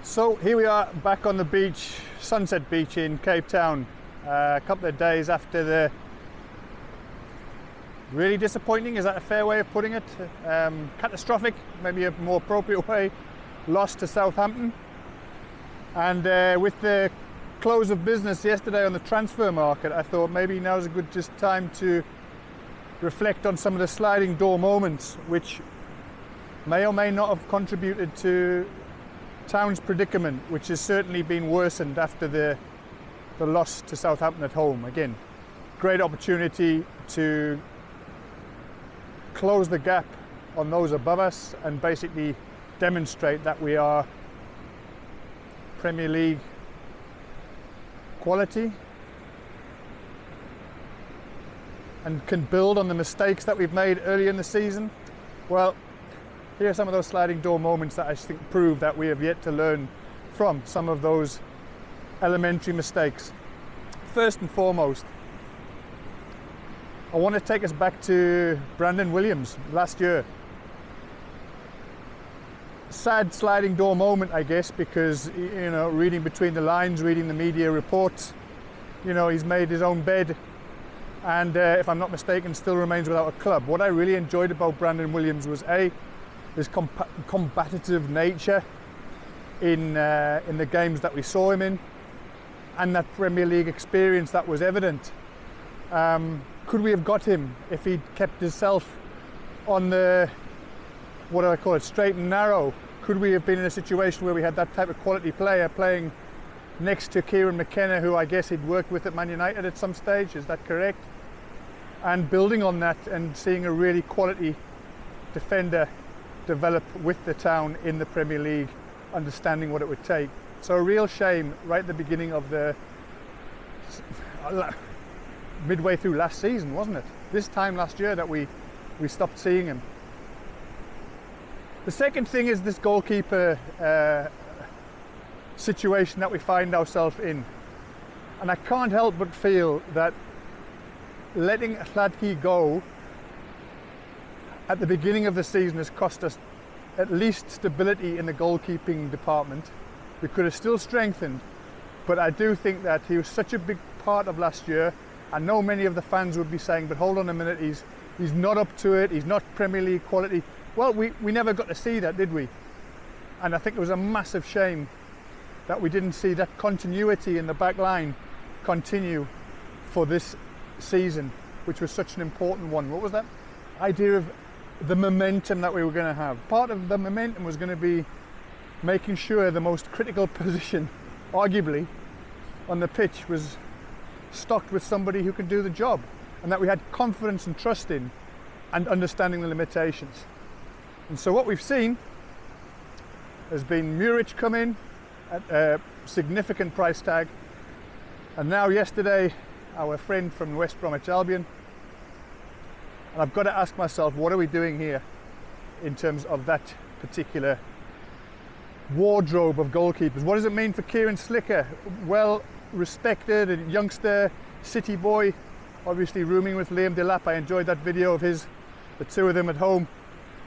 So here we are back on the beach, Sunset Beach in Cape Town, a couple of days after the really disappointing, is that a fair way of putting it? Catastrophic, maybe a more appropriate way, loss to Southampton. And with the close of business yesterday on the transfer market, I thought maybe now's a good just time to reflect on some of the sliding door moments which may or may not have contributed to Town's predicament, which has certainly been worsened after the loss to Southampton at home. Again, great opportunity to close the gap on those above us and basically demonstrate that we are Premier League quality and can build on the mistakes that we've made earlier in the season. Well, here are some of those sliding door moments that I think prove that we have yet to learn from some of those elementary mistakes. First and foremost, I want to take us back to Brandon Williams last year. Sad sliding door moment, I guess, because, you know, reading between the lines, reading the media reports, you know, he's made his own bed and if I'm not mistaken still remains without a club. What I really enjoyed about Brandon Williams was his combative nature in the games that we saw him in, and that Premier League experience that was evident. Could we have got him if he'd kept himself on the, what do I call it, straight and narrow? Could we have been in a situation where we had that type of quality player playing next to Kieran McKenna, who I guess he'd worked with at Man United at some stage, is that correct? And building on that and seeing a really quality defender develop with the Town in the Premier League, understanding what it would take. So a real shame right at the beginning of the midway through last season, wasn't it? This time last year that we stopped seeing him. The second thing is this goalkeeper situation that we find ourselves in, and I can't help but feel that letting Hladky go at the beginning of the season has cost us at least stability in the goalkeeping department. We could have still strengthened, but I do think that he was such a big part of last year. I know many of the fans would be saying, but hold on a minute, he's not up to it, he's not Premier League quality. Well, we never got to see that, did we? And I think it was a massive shame that we didn't see that continuity in the back line continue for this season, which was such an important one. What was that idea of the momentum that we were going to have? Part of the momentum was going to be making sure the most critical position, arguably, on the pitch was stocked with somebody who can do the job, and that we had confidence and trust in, and understanding the limitations. And so what we've seen has been Muric come in at a significant price tag, and now yesterday our friend from West Bromwich Albion. And I've got to ask myself, what are we doing here in terms of that particular wardrobe of goalkeepers? What does it mean for Kieran Slicker? Well respected, a youngster, city boy, obviously rooming with Liam Delap. I enjoyed that video of the two of them at home.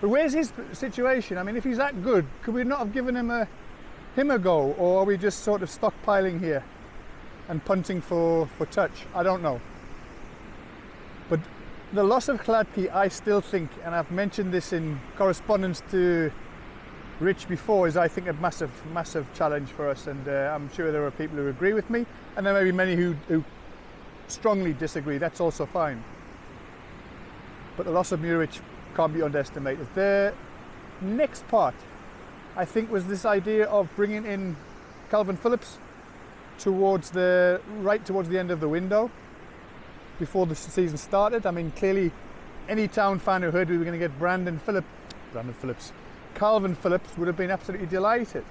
But where's his situation? I mean, if he's that good, could we not have given him a go? Or are we just sort of stockpiling here and punting for touch? I don't know. But the loss of Hladky, I still think, and I've mentioned this in correspondence to Rich before, is I think a massive challenge for us, and I'm sure there are people who agree with me, and there may be many who strongly disagree. That's also fine. But the loss of Muric can't be underestimated. The next part, I think, was this idea of bringing in Calvin Phillips towards the end of the window before the season started. I mean, clearly any Town fan who heard we were going to get Calvin Phillips would have been absolutely delighted.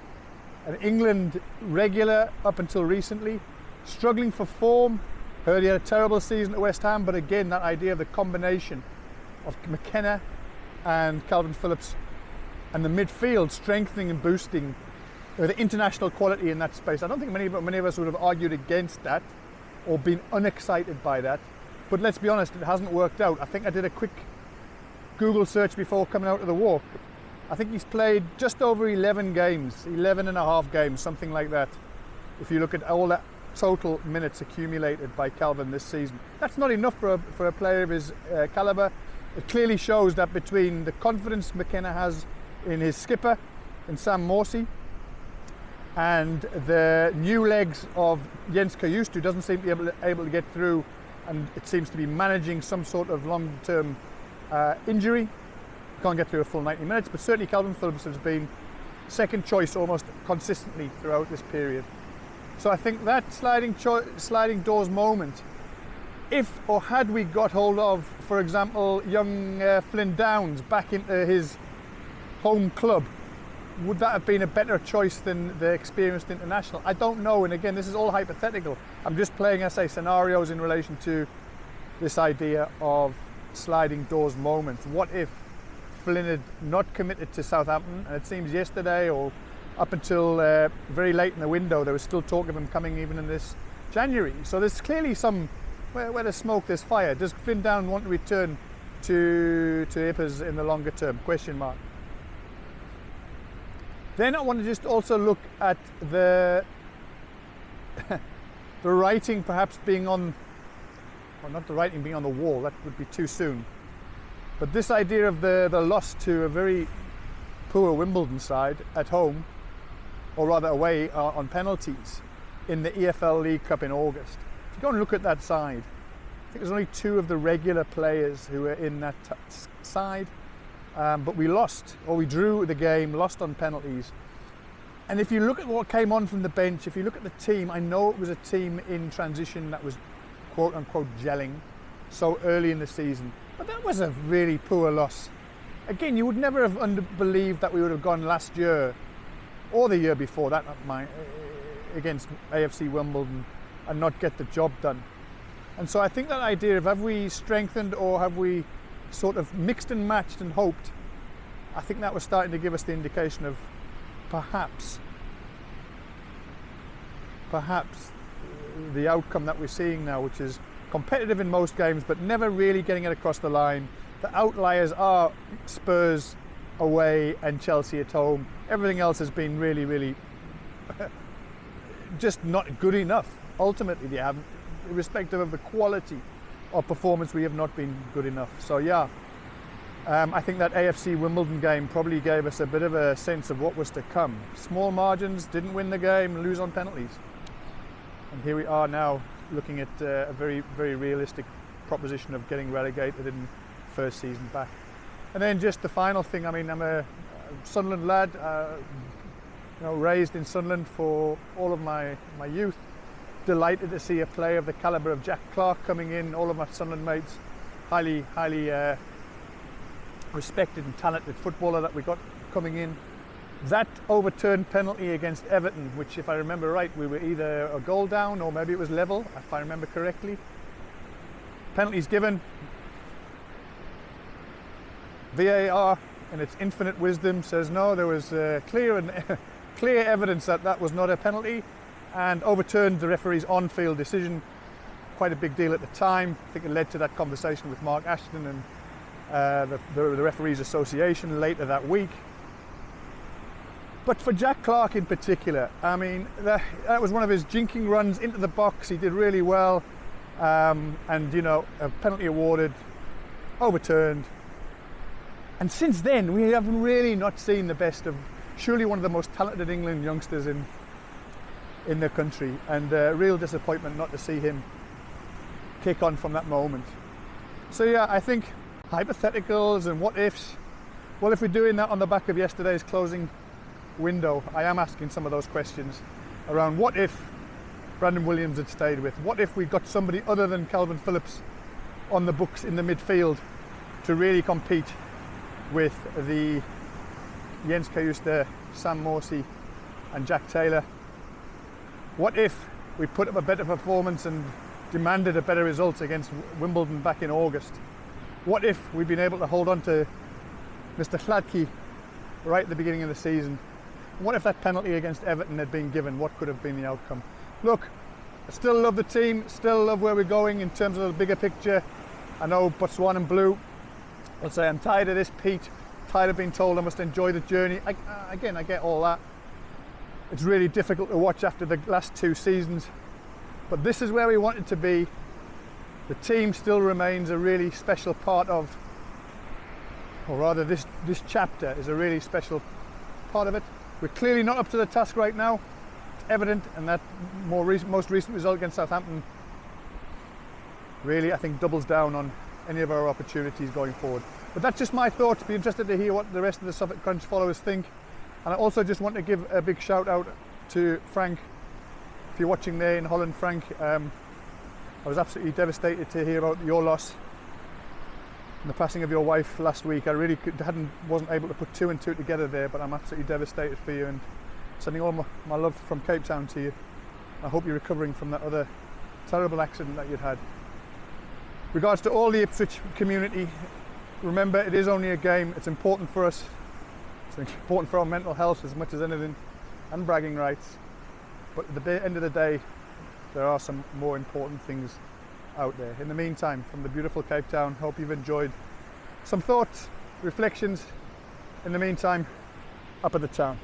An England regular up until recently, struggling for form. Heard he had a terrible season at West Ham, but again, that idea of the combination of McKenna and Calvin Phillips and the midfield strengthening and boosting the international quality in that space. I don't think many of us would have argued against that or been unexcited by that. But let's be honest, it hasn't worked out. I think I did a quick Google search before coming out of the walk, I think he's played just over 11 games, 11 and a half games, something like that. If you look at all that total minutes accumulated by Calvin this season. That's not enough for a player of his calibre. It clearly shows that between the confidence McKenna has in his skipper, in Sam Morsey, and the new legs of Jens Kajust, who doesn't seem to be able to get through, and it seems to be managing some sort of long-term injury. Can't get through a full 90 minutes, but certainly Calvin Phillips has been second choice almost consistently throughout this period. So I think that sliding doors moment, if or had we got hold of, for example, young Flynn Downs back into his home club, would that have been a better choice than the experienced international? I don't know, and again, this is all hypothetical. I'm just playing, I say, scenarios in relation to this idea of sliding doors moments. What if Flynn had not committed to Southampton, and it seems yesterday or up until very late in the window there was still talk of him coming even in this January. So there's clearly some, where there's smoke there's fire. Does Flynn Down want to return to Ippers in the longer term? Question mark. Then I want to just also look at the the writing perhaps being on, well, not the writing being on the wall, that would be too soon. But this idea of the loss to a very poor Wimbledon side at home, or rather away on penalties, in the EFL League Cup in August. If you go and look at that side, I think there's only 2 of the regular players who were in that side. But we lost, or we drew the game, lost on penalties. And if you look at what came on from the bench, if you look at the team, I know it was a team in transition that was quote unquote gelling so early in the season. But that was a really poor loss. Again, you would never have believed that we would have gone last year, or the year before that, against AFC Wimbledon and not get the job done. And so I think that idea of have we strengthened or have we sort of mixed and matched and hoped, I think that was starting to give us the indication of perhaps the outcome that we're seeing now, which is competitive in most games but never really getting it across the line. The outliers are Spurs away and Chelsea at home. Everything else has been really, really just not good enough. Ultimately, they have, irrespective of the quality of performance, we have not been good enough. So yeah, I think that AFC Wimbledon game probably gave us a bit of a sense of what was to come. Small margins, didn't win the game, lose on penalties. And here we are now looking at a very, very realistic proposition of getting relegated in first season back. And then just the final thing, I mean, I'm a Sunderland lad, raised in Sunderland for all of my youth. Delighted to see a player of the calibre of Jack Clarke coming in. All of my Sunderland mates, highly respected and talented footballer that we got coming in. That overturned penalty against Everton, which, if I remember right, we were either a goal down or maybe it was level, if I remember correctly. Penalties given. VAR, in its infinite wisdom, says no, there was clear evidence that was not a penalty, and overturned the referee's on-field decision. Quite a big deal at the time. I think it led to that conversation with Mark Ashton and the Referees Association later that week. But for Jack Clarke in particular, I mean, that was one of his jinking runs into the box. He did really well, and a penalty awarded, overturned. And since then, we have really not seen the best of surely one of the most talented England youngsters in the country, and real disappointment not to see him kick on from that moment. So yeah, I think hypotheticals and what ifs, well, if we're doing that on the back of yesterday's closing window, I am asking some of those questions around what if Brandon Williams had stayed with, what if we got somebody other than Calvin Phillips on the books in the midfield to really compete with the Jens Kajust, Sam Morsey and Jack Taylor. What if we put up a better performance and demanded a better result against Wimbledon back in August? What if we'd been able to hold on to Mr. Hladky right at the beginning of the season? What if that penalty against Everton had been given? What could have been the outcome? Look, I still love the team, still love where we're going in terms of the bigger picture. I know Botswana Blue will say, I'm tired of this, Pete. tired of being told I must enjoy the journey. Again, I get all that. It's really difficult to watch after the last 2 seasons, but this is where we wanted to be. The team still remains a really special part of, or rather this chapter is a really special part of it. We're clearly not up to the task right now. It's evident, and that most recent result against Southampton really, I think, doubles down on any of our opportunities going forward. But that's just my thoughts. Be interested to hear what the rest of the Suffolk Crunch followers think. And I also just want to give a big shout out to Frank. If you're watching there in Holland, Frank, I was absolutely devastated to hear about your loss and the passing of your wife last week. I really wasn't able to put 2 and 2 together there, but I'm absolutely devastated for you, and sending all my love from Cape Town to you. I hope you're recovering from that other terrible accident that you'd had. Regards to all the Ipswich community, remember, it is only a game. It's important for us. It's important for our mental health as much as anything, and bragging rights. But at the end of the day, there are some more important things out there. In the meantime, from the beautiful Cape Town, hope you've enjoyed some thoughts, reflections. In the meantime, up at the town.